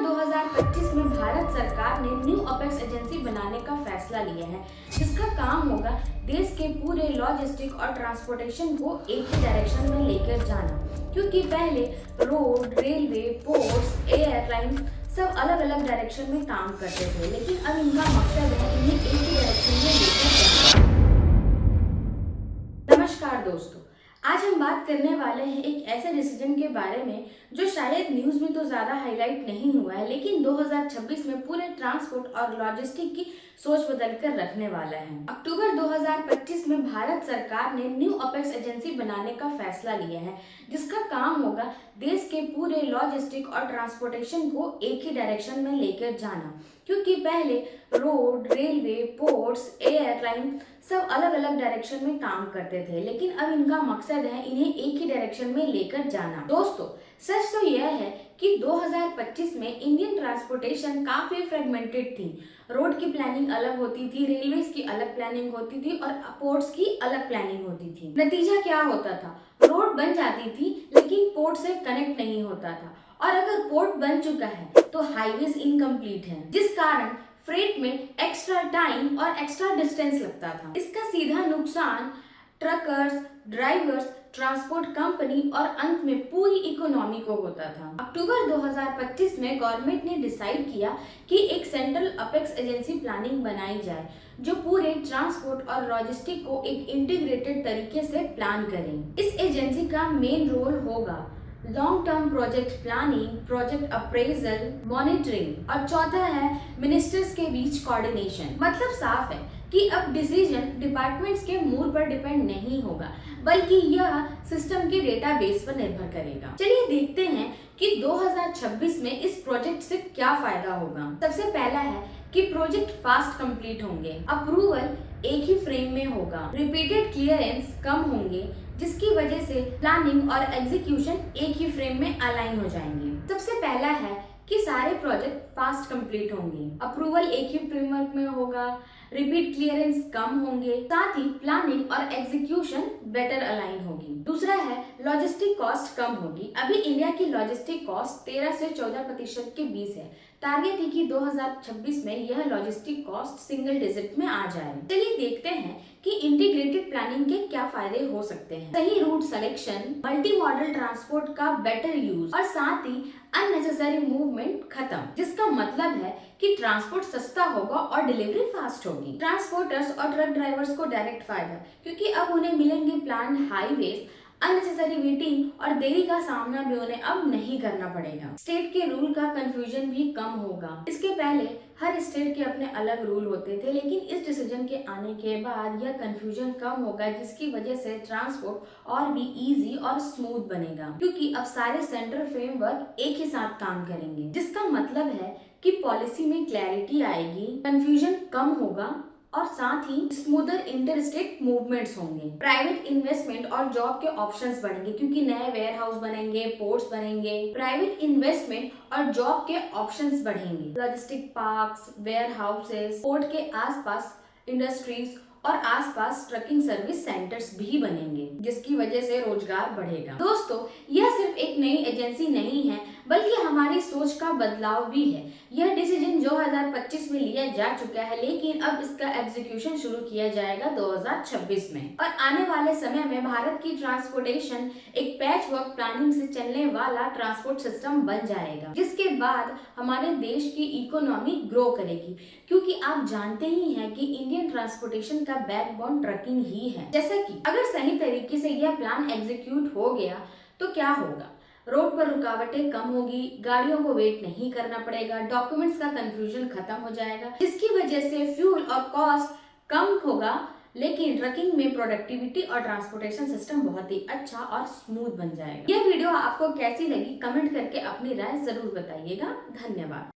2025 में भारत सरकार ने न्यू अपेक्स एजेंसी बनाने का फैसला लिया है, जिसका काम होगा देश के पूरे लॉजिस्टिक और ट्रांसपोर्टेशन को एक ही डायरेक्शन में लेकर जाना। क्योंकि पहले रोड, रेलवे, पोर्ट्स, एयरलाइन सब अलग अलग डायरेक्शन में काम करते थे, लेकिन अब इनका मकसद है इन्हें एक ही डायरेक्शन में लेकर जाना। नमस्कार दोस्तों, आज हम बात करने वाले हैं एक ऐसे डिसीजन के बारे में जो शायद न्यूज़ में तो ज़्यादा हाईलाइट नहीं हुआ है, लेकिन 2026 में पूरे ट्रांसपोर्ट और लॉजिस्टिक की सोच बदल कर रखने वाला है। अक्टूबर 2025 में भारत सरकार ने न्यू अपेक्स एजेंसी बनाने का फैसला लिया है, जिसका काम होगा देश के पूरे लॉजिस्टिक और ट्रांसपोर्टेशन को एक ही डायरेक्शन में लेकर जाना। क्योंकि पहले रोड, रेलवे, पोर्ट्स, एयरलाइन सब अलग अलग डायरेक्शन में काम करते थे, लेकिन अब इनका मकसद है इन्हें एक ही डायरेक्शन में लेकर जाना। दोस्तों, सच तो यह है कि 2025 में इंडियन ट्रांसपोर्टेशन काफी फ्रेगमेंटेड थी। रोड की प्लानिंग अलग होती थी, रेलवेज की अलग प्लानिंग होती थी और पोर्ट्स की अलग प्लानिंग होती थी। नतीजा क्या होता था? रोड बन जाती थी लेकिन पोर्ट से कनेक्ट नहीं होता था, और अगर पोर्ट बन चुका है तो हाईवेज इनकम्प्लीट है, जिस कारण फ्रेट में एक्स्ट्रा टाइम और एक्स्ट्रा डिस्टेंस लगता था। इसका सीधा नुकसान ट्रकर्स, ड्राइवर्स, ट्रांसपोर्ट कंपनी और अंत में पूरी इकोनॉमी को होता था। अक्टूबर 2025 में गवर्नमेंट ने डिसाइड किया कि एक सेंट्रल अपेक्स एजेंसी प्लानिंग बनाई जाए, जो पूरे ट्रांसपोर्ट और लॉजिस्टिक को एक इंटीग्रेटेड तरीके से प्लान करें। इस एजेंसी का मेन रोल होगा long term project planning, project appraisal, monitoring, और चौथा है मिनिस्टर्स के बीच कोऑर्डिनेशन। मतलब साफ है कि अब डिसीजन डिपार्टमेंट्स के मूड पर डिपेंड नहीं होगा, बल्कि यह सिस्टम के डेटाबेस पर निर्भर करेगा। चलिए देखते हैं कि 2026 में इस प्रोजेक्ट से क्या फायदा होगा। सबसे पहला है कि प्रोजेक्ट फास्ट कंप्लीट होंगे, अप्रूवल एक ही फ्रेम में होगा, रिपीटेड क्लियरेंस कम होंगे, जिसकी वजह से प्लानिंग और एग्जीक्यूशन एक ही फ्रेम में अलाइन हो जाएंगे। सबसे पहला है कि सारे प्रोजेक्ट फास्ट कंप्लीट होंगे, अप्रूवल एक ही फ्रेमवर्क में होगा, रिपीट क्लियरेंस कम होंगे, साथ ही प्लानिंग और एग्जीक्यूशन बेटर अलाइन होगी। दूसरा है लॉजिस्टिक कॉस्ट कम होगी। अभी इंडिया की लॉजिस्टिक कॉस्ट 13 से 14% के बीच है। टारगेट है कि 2026 में यह लॉजिस्टिक कॉस्ट सिंगल डिजिट में आ जाए। चलिए देखते हैं कि इंटीग्रेटेड प्लानिंग के क्या फायदे हो सकते हैं। सही route selection, multi modal transport का बेटर यूज और साथ ही अननेसेसरी मूवमेंट खत्म, जिसका मतलब है कि ट्रांसपोर्ट सस्ता होगा और डिलीवरी फास्ट होगी। ट्रांसपोर्टर्स और ट्रक ड्राइवर्स को डायरेक्ट फायदा, क्योंकि अब उन्हें मिलेंगे प्लान हाईवेज, अननेसेसरी वेटिंग और देरी का सामना भी उन्हें अब नहीं करना पड़ेगा। स्टेट के रूल का कंफ्यूजन भी कम होगा। इसके पहले हर स्टेट के अपने अलग रूल होते थे, लेकिन इस डिसीजन के आने के बाद यह कंफ्यूजन कम होगा, जिसकी वजह से ट्रांसपोर्ट और भी इजी और स्मूथ बनेगा। क्योंकि अब सारे सेंट्रल फ्रेमवर्क एक ही साथ काम करेंगे, जिसका मतलब है कि पॉलिसी में क्लैरिटी आएगी, कंफ्यूजन कम होगा और साथ ही स्मूदर इंटर स्टेट मूवमेंट्स होंगे। प्राइवेट इन्वेस्टमेंट और जॉब के ऑप्शंस बढ़ेंगे, क्योंकि नए वेयर हाउस बनेंगे, पोर्ट्स बनेंगे। प्राइवेट इन्वेस्टमेंट और जॉब के ऑप्शंस बढ़ेंगे। Logistic parks, warehouses, port के आसपास इंडस्ट्रीज और आसपास ट्रकिंग सर्विस सेंटर्स भी बनेंगे, जिसकी वजह से रोजगार बढ़ेगा। दोस्तों, यह सिर्फ एक नई एजेंसी नहीं है, बल्कि हमारी सोच का बदलाव भी है। यह डिसीजन 2025 में लिया जा चुका है, लेकिन अब इसका एग्जीक्यूशन शुरू किया जाएगा 2026 में। और आने वाले समय में भारत की ट्रांसपोर्टेशन एक पैच वर्क प्लानिंग से चलने वाला ट्रांसपोर्ट सिस्टम बन जाएगा, जिसके बाद हमारे देश की इकोनॉमी ग्रो करेगी। क्योंकि आप जानते ही हैं कि इंडियन ट्रांसपोर्टेशन का बैकबोन ट्रकिंग ही है। जैसा कि अगर सही तरीके से यह प्लान एग्जीक्यूट हो गया तो क्या होगा? रोड पर रुकावटें कम होगी, गाड़ियों को वेट नहीं करना पड़ेगा, डॉक्यूमेंट्स का कंफ्यूजन खत्म हो जाएगा, जिसकी वजह से फ्यूल और कॉस्ट कम होगा, लेकिन ट्रकिंग में प्रोडक्टिविटी और ट्रांसपोर्टेशन सिस्टम बहुत ही अच्छा और स्मूथ बन जाएगा। यह वीडियो आपको कैसी लगी, कमेंट करके अपनी राय जरूर बताइएगा। धन्यवाद।